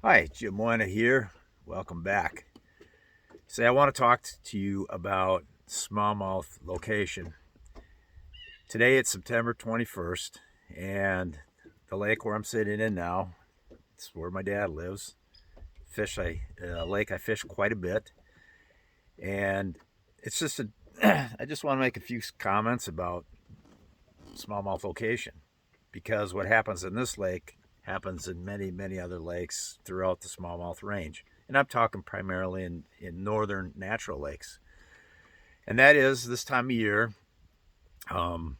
Hi, Jim Moina here. Welcome back. Say, I want to talk to you about smallmouth location. Today it's September 21st, and the lake where I'm sitting in now, it's where my dad lives. Lake I fish quite a bit, and it's just a. I just want to make a few comments about smallmouth location because what happens in this lake happens in many, many other lakes throughout the smallmouth range. And I'm talking primarily in northern natural lakes. And that is this time of year, um,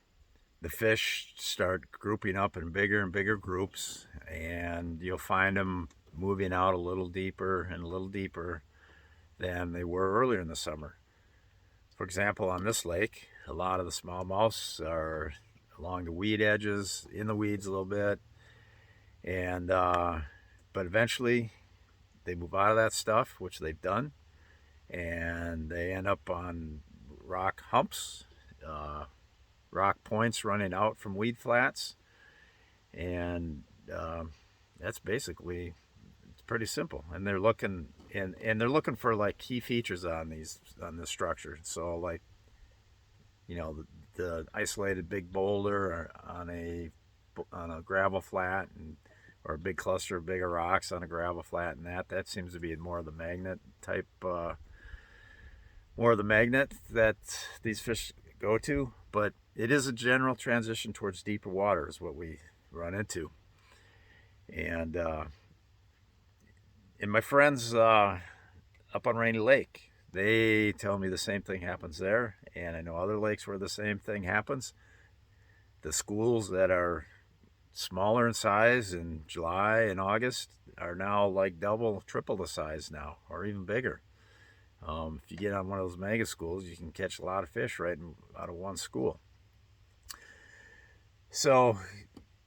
the fish start grouping up in bigger and bigger groups, and you'll find them moving out a little deeper and a little deeper than they were earlier in the summer. For example, on this lake, a lot of the smallmouths are along the weed edges, in the weeds a little bit, and but eventually they move out of that stuff, which they've done, and they end up on rock humps, uh, rock points running out from weed flats, and that's basically it's pretty simple. And they're looking and they're looking for like key features on this structure. So like the isolated big boulder on a gravel flat and or a big cluster of bigger rocks on a gravel flat, and that seems to be more of the magnet type, more of the magnet that these fish go to. But it is a general transition towards deeper water is what we run into. And my friends up on Rainy Lake, they tell me the same thing happens there, and I know other lakes where the same thing happens. The schools that are smaller in size in July and August are now like double, triple the size now, or even bigger. If you get on one of those mega schools, you can catch a lot of fish out of one school. So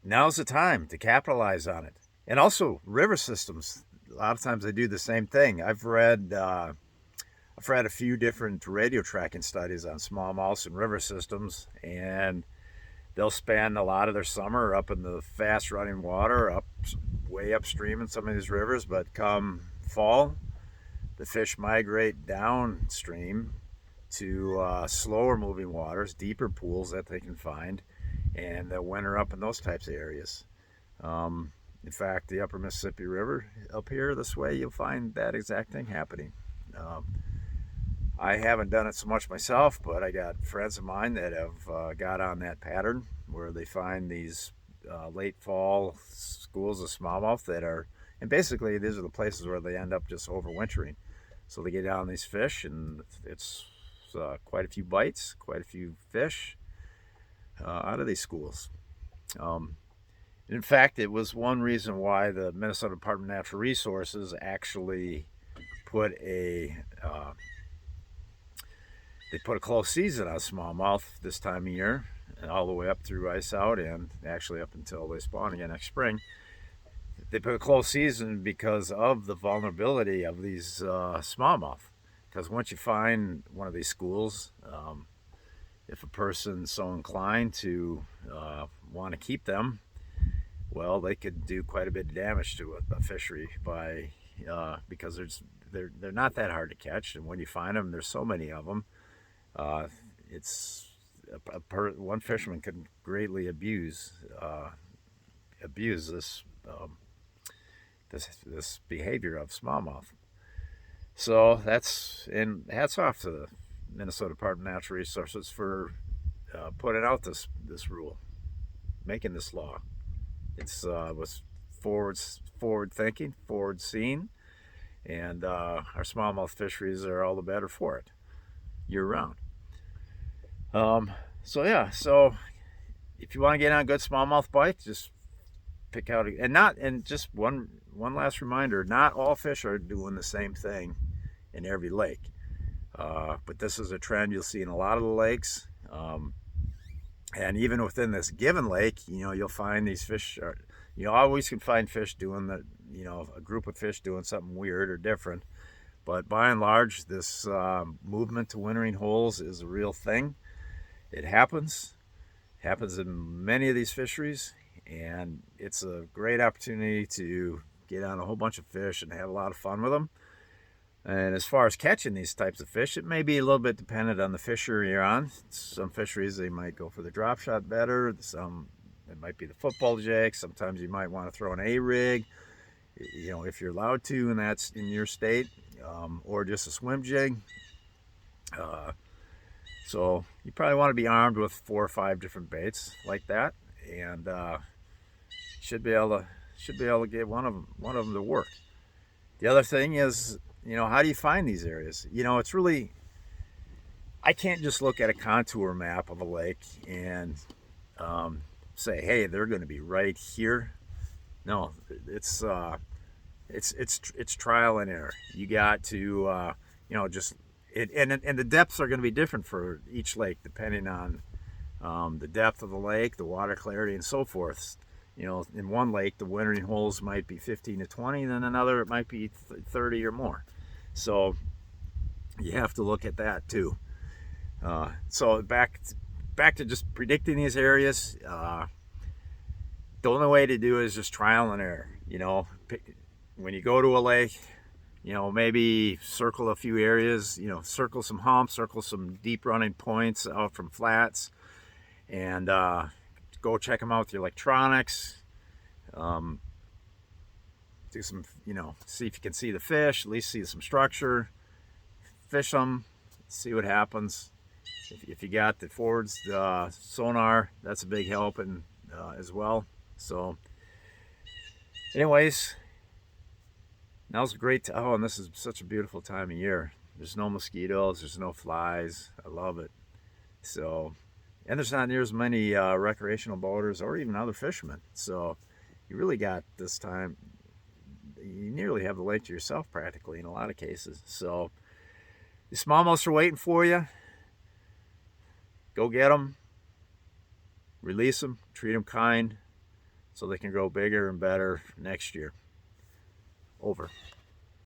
now's the time to capitalize on it. And also river systems. A lot of times they do the same thing. I've read a few different radio tracking studies on smallmouths and river systems, and they'll spend a lot of their summer up in the fast running water, up way upstream in some of these rivers. But come fall, the fish migrate downstream to slower moving waters, deeper pools that they can find, and they'll winter up in those types of areas. In fact, the upper Mississippi River up here this way, you'll find that exact thing happening. Um, I haven't done it so much myself, but I got friends of mine that have got on that pattern where they find these late fall schools of smallmouth that are, and basically these are the places where they end up just overwintering. So they get on these fish, and it's quite a few bites, quite a few fish out of these schools. Um, in fact, it was one reason why the Minnesota Department of Natural Resources actually put a they put a close season on smallmouth this time of year, and all the way up through ice out, and actually up until they spawn again next spring. They put a close season because of the vulnerability of these smallmouth. Because once you find one of these schools, if a person's so inclined to want to keep them, well, they could do quite a bit of damage to a fishery by because they're not that hard to catch, and when you find them, there's so many of them. Uh, it's one fisherman can greatly abuse this behavior of smallmouth. So that's and hats off to the Minnesota Department of Natural Resources for putting out this rule, making this law. It's was forward thinking, forward seeing, and our smallmouth fisheries are all the better for it year round. So yeah, so if you want to get on a good smallmouth bite, just pick out and just one last reminder: not all fish are doing the same thing in every lake, but this is a trend you'll see in a lot of the lakes. And even within this given lake, you'll find these fish are, always can find fish doing a group of fish doing something weird or different. But by and large, this movement to wintering holes is a real thing. It happens in many of these fisheries, and it's a great opportunity to get on a whole bunch of fish and have a lot of fun with them. And as far as catching these types of fish, it may be a little bit dependent on the fishery you're on. Some fisheries, they might go for the drop shot better. Some, it might be the football jig. Sometimes you might want to throw an A-rig, you know, if you're allowed to, and that's in your state, or just a swim jig. So you probably want to be armed with 4 or 5 different baits like that, and should be able to get one of them to work. The other thing is, you know, how do you find these areas? You know, it's really, I can't just look at a contour map of a lake and say, hey, they're going to be right here. No, it's trial and error. You got to, you know, just and the depths are going to be different for each lake depending on the depth of the lake, the water clarity, and so forth. You know, in one lake, the wintering holes might be 15 to 20, then another it might be 30 or more. So you have to look at that too. So back to just predicting these areas. The only way to do it is just trial and error. You know, when you go to a lake, you know, maybe circle a few areas. You know, circle some humps, circle some deep running points out from flats, and go check them out with your electronics. Do some, you know, see if you can see the fish, at least see some structure, fish them, see what happens. If you got the forwards sonar, that's a big help and as well. So anyways, now's a great oh, and this is such a beautiful time of year. There's no mosquitoes, there's no flies. I love it. So, and there's not near as many recreational boaters or even other fishermen. So you really got this time, you nearly have the lake to yourself practically in a lot of cases. So the smallmouths are waiting for you. Go get them, release them, treat them kind so they can grow bigger and better next year. Over.